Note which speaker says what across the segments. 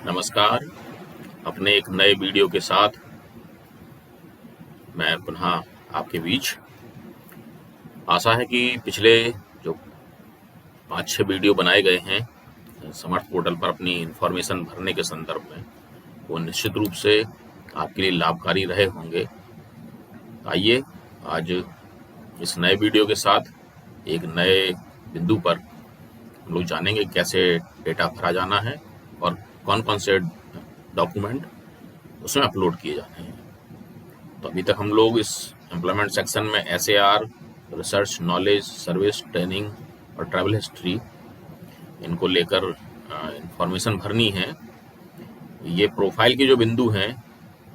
Speaker 1: नमस्कार। अपने एक नए वीडियो के साथ मैं पुनः आपके बीच। आशा है कि पिछले जो 5-6 वीडियो बनाए गए हैं समर्थ पोर्टल पर अपनी इन्फॉर्मेशन भरने के संदर्भ में, वो निश्चित रूप से आपके लिए लाभकारी रहे होंगे। आइए आज इस नए वीडियो के साथ एक नए बिंदु पर हम लोग जानेंगे कैसे डेटा भरा जाना है और कौन कौन से डॉक्यूमेंट उसमें अपलोड किए जाने हैं। तो अभी तक हम लोग इस एम्प्लॉयमेंट सेक्शन में SAR, research, knowledge, service, training और ट्रैवल हिस्ट्री, इनको लेकर इंफॉर्मेशन भरनी है। ये प्रोफाइल के जो बिंदु हैं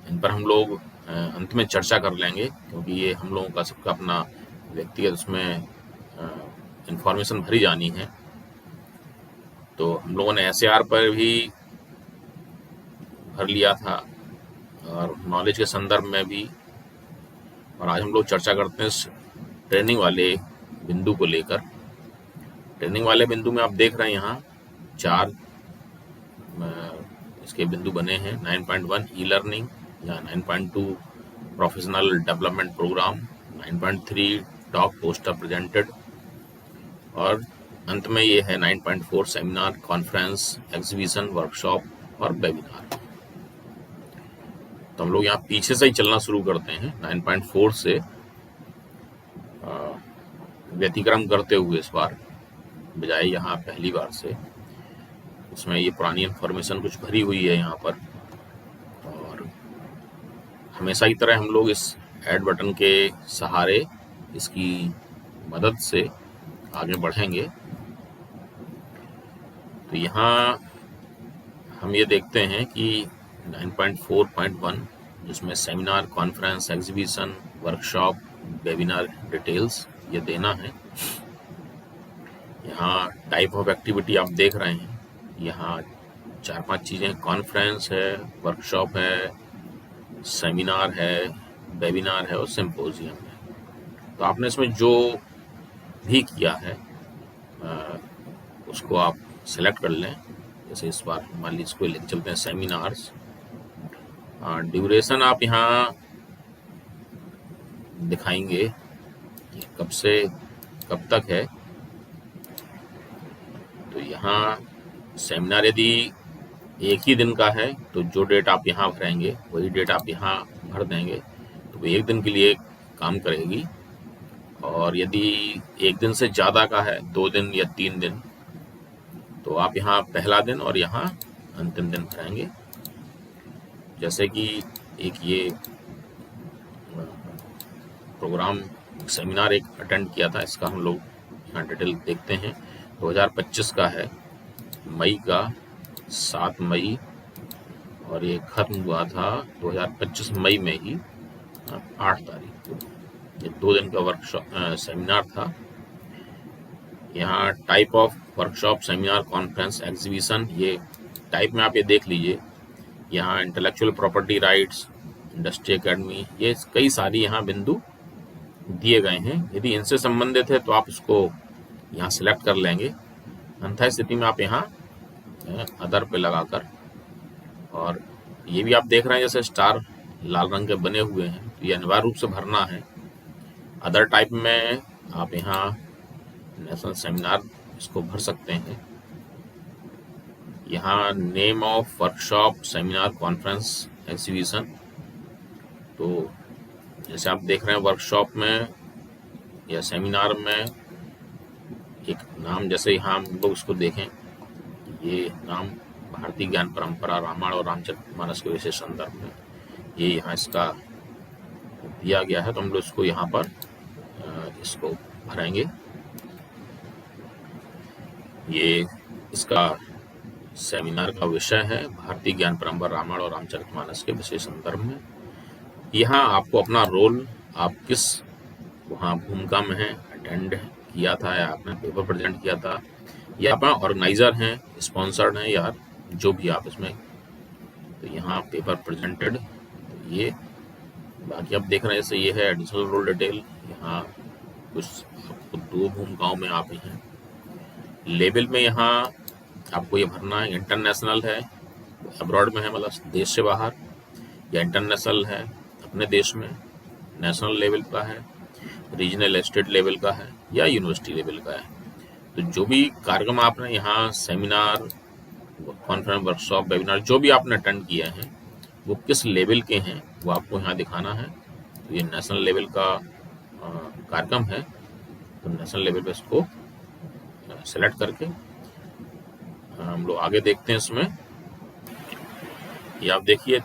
Speaker 1: इन पर हम लोग अंत में चर्चा कर लेंगे, क्योंकि ये हम लोगों का सबका अपना व्यक्तिगत उसमें इंफॉर्मेशन भरी जानी है। तो हम लोगों ने SAR पर भी भर लिया था और नॉलेज के संदर्भ में भी, और आज हम लोग चर्चा करते हैं इस ट्रेनिंग वाले बिंदु को लेकर। ट्रेनिंग वाले बिंदु में आप देख रहे हैं यहाँ 4 इसके बिंदु बने हैं। 9.1 ई लर्निंग या 9.2 professional development programme, 9.3 talk poster presented, और अंत में ये है 9.4 सेमिनार, कॉन्फ्रेंस, एग्जीबिशन, वर्कशॉप और वेबिनार। तो हम लोग यहाँ पीछे से ही चलना शुरू करते हैं 9.4 से व्यतिक्रम करते हुए इस बार, बजाय यहाँ पहली बार से। इसमें ये पुरानी इन्फॉर्मेशन कुछ भरी हुई है यहाँ पर, और हमेशा की तरह हम लोग इस ऐड बटन के सहारे, इसकी मदद से आगे बढ़ेंगे। तो यहाँ हम ये देखते हैं कि 9.4.1 जिसमें seminar, conference, exhibition, workshop, webinar details ये देना है। यहाँ टाइप ऑफ एक्टिविटी आप देख रहे हैं, यहाँ 4-5 चीज़ें, कॉन्फ्रेंस है, वर्कशॉप है, सेमिनार है, वेबिनार है और सिम्पोजियम है। तो आपने इसमें जो भी किया है उसको आप सेलेक्ट कर लें। जैसे इस बार मान लीजिए इसको लेकर चलते हैं सेमिनार्स। ड्यूरेशन आप यहाँ दिखाएंगे कि कब से कब तक है। तो यहाँ सेमिनार यदि एक ही दिन का है तो जो डेट आप यहाँ भरेंगे वही डेट आप यहाँ भर देंगे, तो वो एक दिन के लिए काम करेगी। और यदि एक दिन से ज़्यादा का है, 2 दिन या 3 दिन, तो आप यहाँ पहला दिन और यहाँ अंतिम दिन भरेंगे। जैसे कि एक ये प्रोग्राम सेमिनार एक अटेंड किया था, इसका हम लोग यहाँ डिटेल देखते हैं। 2025 का है, मई का 7 मई, और ये खत्म हुआ था 2025 मई में ही 8 तारीख को। ये 2 दिन का वर्कशॉप सेमिनार था। यहाँ type of workshop, seminar, conference, exhibition, ये टाइप में आप ये देख लीजिए। यहाँ intellectual property rights, industry academy, ये कई सारी यहाँ बिंदु दिए गए हैं। यदि इनसे संबंधित है तो आप इसको यहाँ सिलेक्ट कर लेंगे, अन्यथा स्थिति में आप यहाँ अदर पे लगाकर, और ये भी आप देख रहे हैं जैसे स्टार लाल रंग के बने हुए हैं, तो ये अनिवार्य रूप से भरना है। अदर टाइप में आप यहाँ नेशनल सेमिनार इसको भर सकते हैं। यहाँ name of workshop, seminar, conference, exhibition, तो जैसे आप देख रहे हैं वर्कशॉप में या सेमिनार में एक नाम, जैसे यहाँ हम लोग इसको देखें, ये नाम भारतीय ज्ञान परंपरा, रामायण और रामचरितमानस के विशेष संदर्भ में ये यहाँ इसका दिया गया है। तो हम लोग इसको यहाँ पर इसको भरेंगे। ये इसका सेमिनार का विषय है भारतीय ज्ञान परंपरा, रामायण और रामचरितमानस के विशेष संदर्भ में। यहाँ आपको अपना रोल, आप किस वहाँ भूमिका में हैं, अटेंड किया था या आपने पेपर प्रेजेंट किया था, या आप ऑर्गेनाइजर हैं, स्पॉन्सर्ड हैं, या जो भी आप इसमें, तो यहाँ पेपर प्रेजेंटेड, ये बाकी आप देख रहे हैं। जैसे ये है एडिशनल रोल डिटेल, यहाँ कुछ आपको 2 भूमिकाओं में आप हैं। लेवल में यहाँ आपको ये भरना है, इंटरनेशनल है, अब्रॉड में है मतलब देश से बाहर, या इंटरनेशनल है अपने देश में, नेशनल लेवल का है, रीजनल स्टेट लेवल का है, या यूनिवर्सिटी लेवल का है। तो जो भी कार्यक्रम आपने यहाँ सेमिनार, कॉन्फ्रेंस, वर्कशॉप, वेबिनार जो भी आपने अटेंड किया है वो किस लेवल के हैं वो आपको यहाँ दिखाना है। तो ये नेशनल लेवल का कार्यक्रम है, तो नेशनल लेवल पे इसको सेलेक्ट करके हम लोग आगे देखते हैं। इसमें ये आप देखिए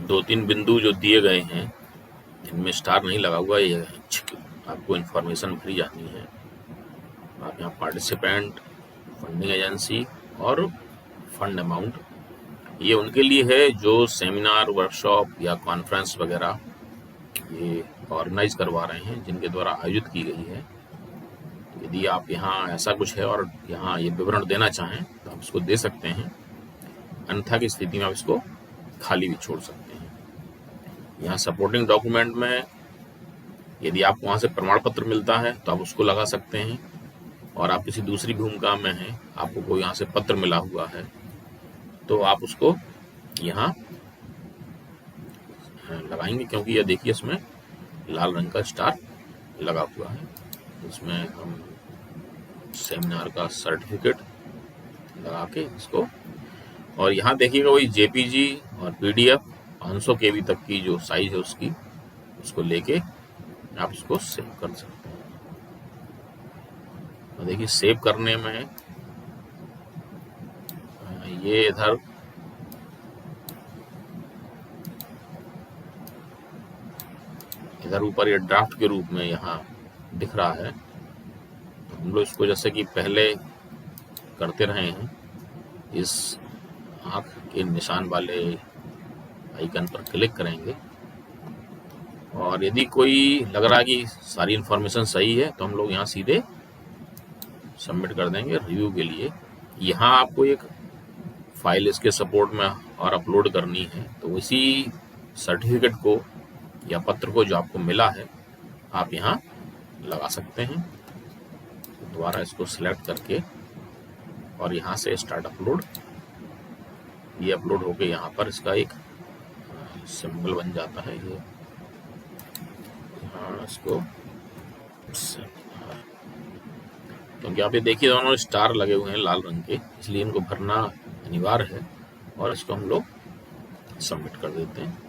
Speaker 1: 2-3 बिंदु जो दिए गए हैं, इनमें स्टार नहीं लगा हुआ, ये आपको इन्फॉर्मेशन भरी जानी है। आप यहाँ पार्टिसिपेंट, फंडिंग एजेंसी और फंड अमाउंट, ये उनके लिए है जो सेमिनार, वर्कशॉप या कॉन्फ्रेंस वगैरह ये ऑर्गेनाइज करवा रहे हैं, जिनके द्वारा आयोजित की गई है। यदि आप यहाँ ऐसा कुछ है और यहाँ ये विवरण देना चाहें तो आप इसको दे सकते हैं, अन्यथा की स्थिति में आप इसको खाली भी छोड़ सकते हैं। यहाँ सपोर्टिंग डॉक्यूमेंट में यदि आपको वहाँ से प्रमाण पत्र मिलता है तो आप उसको लगा सकते हैं, और आप किसी दूसरी भूमिका में हैं, आपको कोई यहाँ से पत्र मिला हुआ है तो आप उसको यहाँ लगाएंगे, क्योंकि यह देखिए इसमें लाल रंग का स्टार लगा हुआ है। इसमें हम सेमिनार का सर्टिफिकेट लगा के इसको, और यहाँ देखिएगा वही जेपीजी और पीडीएफ 500 केबी तक की जो साइज है उसकी, उसको लेके आप उसको सेव कर सकते हैं। और देखिए सेव करने में ये इधर ऊपर ये ड्राफ्ट के रूप में यहाँ दिख रहा है। तो हम लोग इसको जैसे कि पहले करते रहे हैं, इस आँख के निशान वाले आइकन पर क्लिक करेंगे, और यदि कोई लग रहा है कि सारी इन्फॉर्मेशन सही है तो हम लोग यहाँ सीधे सबमिट कर देंगे रिव्यू के लिए। यहाँ आपको एक फाइल इसके सपोर्ट में और अपलोड करनी है, तो इसी सर्टिफिकेट को या पत्र को जो आपको मिला है आप यहाँ लगा सकते हैं। दोबारा इसको सिलेक्ट करके और यहाँ से स्टार्ट अपलोड, ये अपलोड होके यहाँ पर इसका एक सिंबल बन जाता है। ये इसको, क्योंकि आप ये देखिए दोनों स्टार लगे हुए हैं लाल रंग के, इसलिए इनको भरना अनिवार्य है, और इसको हम लोग सबमिट कर देते हैं।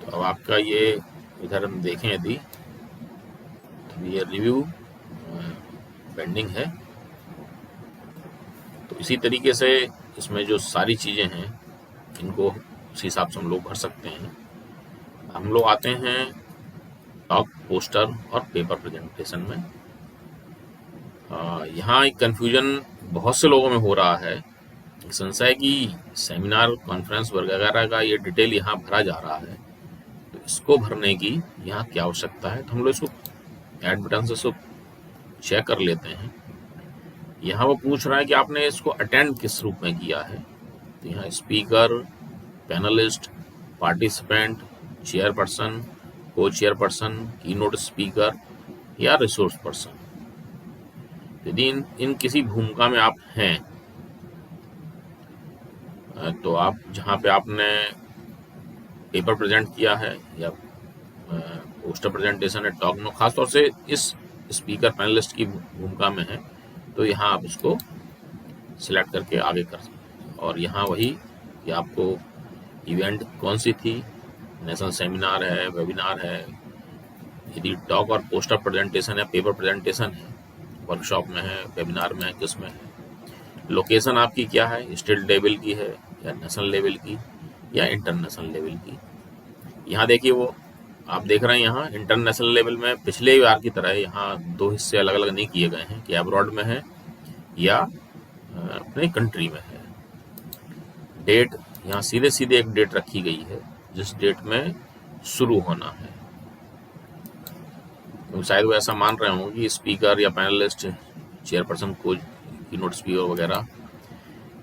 Speaker 1: तो अब आपका ये इधर हम देखें यदि, तो ये रिव्यू पेंडिंग है। तो इसी तरीके से इसमें जो सारी चीज़ें हैं इनको उसी हिसाब से हम लोग भर सकते हैं। हम लोग आते हैं टॉक, पोस्टर और पेपर प्रेजेंटेशन में। यहाँ एक कन्फ्यूजन बहुत से लोगों में हो रहा है, संशय कि सेमिनार, कॉन्फ्रेंस वगैरह का ये डिटेल यहाँ भरा जा रहा है, तो इसको भरने की यहाँ क्या आवश्यकता है। तो हम लोग इसको ऐड बटन से इसको चेक कर लेते हैं। यहाँ वो पूछ रहा है कि आपने इसको अटेंड किस रूप में किया है। तो यहाँ स्पीकर, पैनलिस्ट, पार्टिसिपेंट, चेयरपर्सन, को चेयरपर्सन, कीनोट स्पीकर या रिसोर्स पर्सन। यदि इन किसी भूमिका में आप हैं तो आप जहाँ पे आपने पेपर प्रेजेंट किया है या पोस्टर प्रेजेंटेशन है, टॉक में, खासतौर से इस स्पीकर पैनलिस्ट की भूमिका में है, तो यहाँ आप इसको सिलेक्ट करके आगे कर सकते हैं। और यहाँ वही कि आपको इवेंट कौन सी थी, नेशनल सेमिनार है, वेबिनार है, यदि टॉक और पोस्टर प्रेजेंटेशन है, पेपर प्रेजेंटेशन है, वर्कशॉप में है, वेबिनार में है, किस में है, लोकेशन आपकी क्या है, स्टेट लेवल की है या नेशनल लेवल की या इंटरनेशनल लेवल की। यहाँ देखिए वो आप देख रहे हैं, यहाँ इंटरनेशनल लेवल में पिछले बार की तरह यहाँ 2 हिस्से अलग अलग नहीं किए गए हैं कि अब्रॉड में है या अपने कंट्री में है। डेट यहाँ सीधे सीधे एक डेट रखी गई है जिस डेट में शुरू होना है। तो शायद वो ऐसा मान रहे होंगे कि स्पीकर या पैनलिस्ट, चेयरपर्सन, को कीनोट स्पीकर वगैरह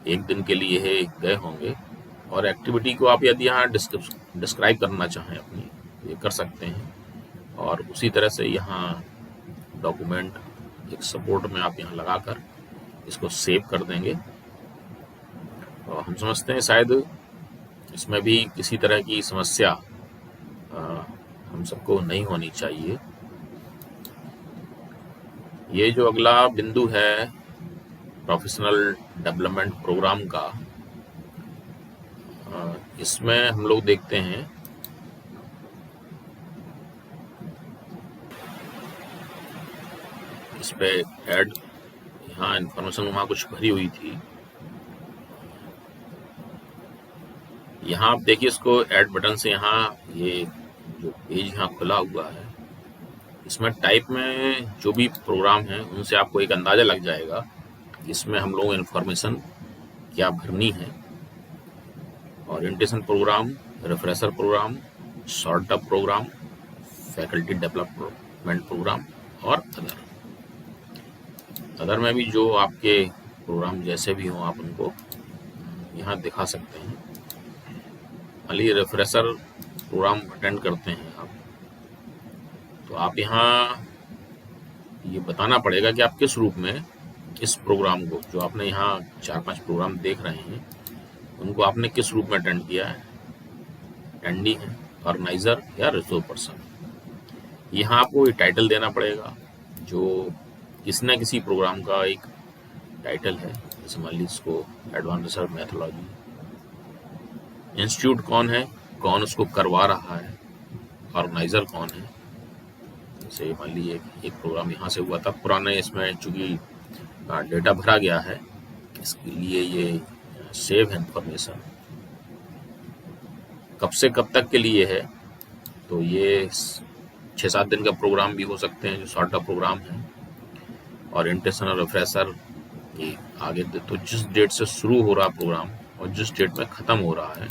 Speaker 1: एक दिन के लिए है गए होंगे, और एक्टिविटी को आप यदि यहाँ डिस्क्राइब करना चाहें अपनी, ये कर सकते हैं। और उसी तरह से यहाँ डॉक्यूमेंट एक सपोर्ट में आप यहाँ लगाकर इसको सेव कर देंगे। और हम समझते हैं शायद इसमें भी किसी तरह की समस्या हम सबको नहीं होनी चाहिए। ये जो अगला बिंदु है प्रोफेशनल डेवलपमेंट प्रोग्राम का, इसमें हम लोग देखते हैं इस पे ऐड, यहाँ इन्फॉर्मेशन वहाँ कुछ भरी हुई थी। यहाँ आप देखिए इसको ऐड बटन से, यहाँ ये जो पेज यहाँ खुला हुआ है, इसमें टाइप में जो भी प्रोग्राम है उनसे आपको एक अंदाजा लग जाएगा कि इसमें हम लोग इन्फॉर्मेशन क्या भरनी है। Orientation programme, refresher programme, short up programme, faculty development programme और अदर में भी जो आपके प्रोग्राम जैसे भी हों आप उनको यहाँ दिखा सकते हैं। मान लीजिए रिफ्रेशर प्रोग्राम अटेंड करते हैं आप, तो आप यहाँ ये बताना पड़ेगा कि आप किस रूप में इस प्रोग्राम को, जो आपने यहाँ 4-5 प्रोग्राम देख रहे हैं, उनको आपने किस रूप में अटेंड किया है। एंडी है, ऑर्गेनाइजर या रिसोर्स पर्सन। यहाँ आपको एक टाइटल देना पड़ेगा जो किसी न किसी प्रोग्राम का एक टाइटल है। जैसे मान लीजिए इसको एडवांस रिसर्च मैथोलॉजी। इंस्टीट्यूट कौन है, कौन उसको करवा रहा है, ऑर्गेनाइजर कौन है। जैसे मान लीजिए एक प्रोग्राम यहाँ से हुआ था पुराने, इसमें चूंकि डेटा भरा गया है इसके लिए ये सेव इन्फॉर्मेशन कब से कब तक के लिए है, तो ये 6-7 दिन का प्रोग्राम भी हो सकते हैं जो शॉर्ट अप प्रोग्राम है। ओरिएंटेशन और रिफ्रेशर ये आगे, तो जिस डेट से शुरू हो रहा प्रोग्राम और जिस डेट में ख़त्म हो रहा है,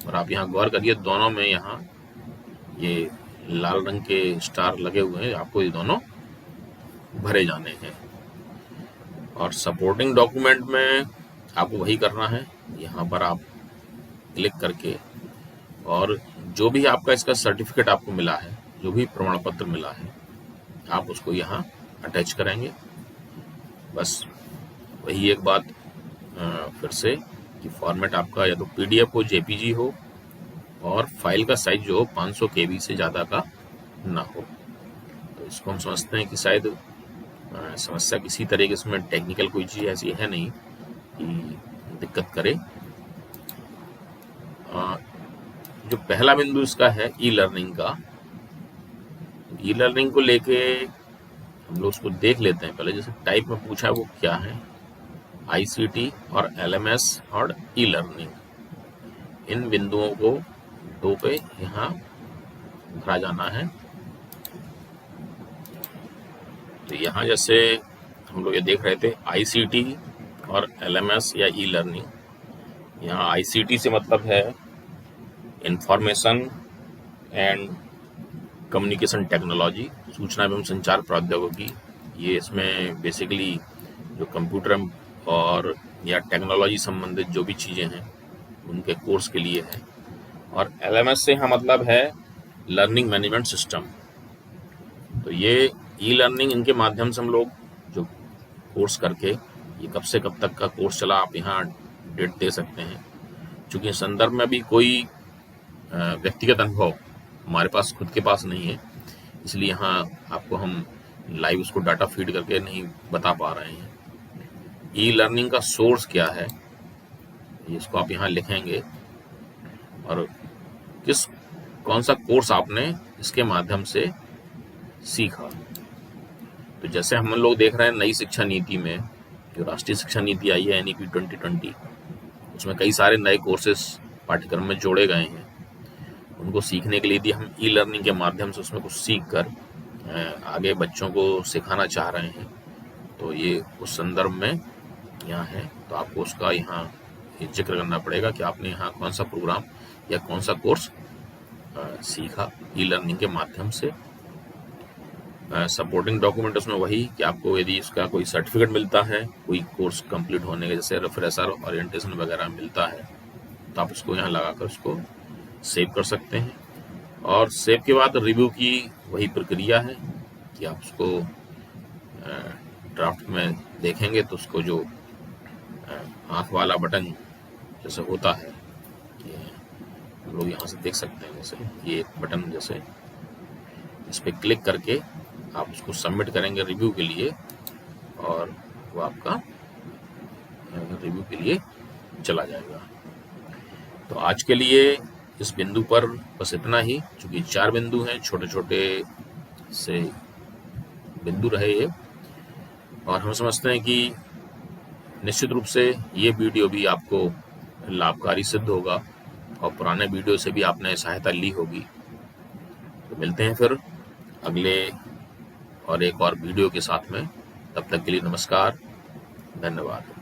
Speaker 1: और आप यहाँ गौर करिए दोनों में यहाँ ये लाल रंग के स्टार लगे हुए हैं, आपको ये दोनों भरे जाने हैं। और सपोर्टिंग डॉक्यूमेंट में आपको वही करना है, यहाँ पर आप क्लिक करके, और जो भी आपका इसका सर्टिफिकेट आपको मिला है, जो भी प्रमाण पत्र मिला है, आप उसको यहाँ अटैच करेंगे। बस वही एक बात फिर से कि फॉर्मेट आपका या तो PDF हो, JPG हो, और फाइल का साइज जो हो 500 KB से ज़्यादा का ना हो। तो इसको हम समझते हैं कि शायद समस्या किसी तरह की इसमें टेक्निकल कोई चीज़ ऐसी है नहीं कि दिक्कत करे। जो पहला बिंदु इसका है ई लर्निंग का, ई लर्निंग को लेके हम लोग उसको देख लेते हैं पहले। जैसे टाइप में पूछा है वो क्या है, ICT और LMS और ई लर्निंग, इन बिंदुओं को 2 पे यहाँ भरा जाना है। तो यहाँ जैसे हम लोग ये देख रहे थे ICT और LMS या ई लर्निंग। यहाँ ICT से मतलब है इंफॉर्मेशन एंड कम्युनिकेशन टेक्नोलॉजी, सूचना एवं संचार प्रौद्योगिकी। ये इसमें बेसिकली जो कंप्यूटर और या टेक्नोलॉजी संबंधित जो भी चीज़ें हैं उनके कोर्स के लिए है। और LMS से यहाँ मतलब है लर्निंग मैनेजमेंट सिस्टम। तो ये ई लर्निंग, इनके माध्यम से हम लोग जो कोर्स करके, ये कब से कब तक का कोर्स चला आप यहाँ डेट दे सकते हैं। चूँकि संदर्भ में अभी कोई व्यक्तिगत अनुभव हमारे पास खुद के पास नहीं है, इसलिए यहाँ आपको हम लाइव उसको डाटा फीड करके नहीं बता पा रहे हैं। ई लर्निंग का सोर्स क्या है, इसको आप यहाँ लिखेंगे, और कौन सा कोर्स आपने इसके माध्यम से सीखा। तो जैसे हम लोग देख रहे हैं नई शिक्षा नीति में, जो राष्ट्रीय शिक्षा नीति आई है NEP 2020, उसमें कई सारे नए कोर्सेस पाठ्यक्रम में जोड़े गए हैं। उनको सीखने के लिए यदि हम ई लर्निंग के माध्यम से उसमें कुछ सीख कर आगे बच्चों को सिखाना चाह रहे हैं, तो ये उस संदर्भ में यहाँ है। तो आपको उसका यहाँ जिक्र करना पड़ेगा कि आपने यहाँ कौन सा प्रोग्राम या कौन सा कोर्स सीखा ई लर्निंग के माध्यम से। सपोर्टिंग डॉक्यूमेंट उसमें वही कि आपको यदि इसका कोई सर्टिफिकेट मिलता है कोई कोर्स कंप्लीट होने के, जैसे रिफ्रेशर, ओरिएंटेशन वगैरह मिलता है, तो आप उसको यहाँ लगाकर उसको सेव कर सकते हैं। और सेव के बाद रिव्यू की वही प्रक्रिया है कि आप उसको ड्राफ्ट में देखेंगे तो उसको जो आँख वाला बटन जैसे होता है, ये हम लोग यहाँ से देख सकते हैं। जैसे ये बटन, जैसे इस पर क्लिक करके आप उसको सबमिट करेंगे रिव्यू के लिए, और वो आपका रिव्यू के लिए चला जाएगा। तो आज के लिए इस बिंदु पर बस इतना ही, चूंकि 4 बिंदु हैं, छोटे छोटे से बिंदु रहे ये, और हम समझते हैं कि निश्चित रूप से ये वीडियो भी आपको लाभकारी सिद्ध होगा और पुराने वीडियो से भी आपने सहायता ली होगी। तो मिलते हैं फिर अगले और एक और वीडियो के साथ में। तब तक के लिए नमस्कार, धन्यवाद।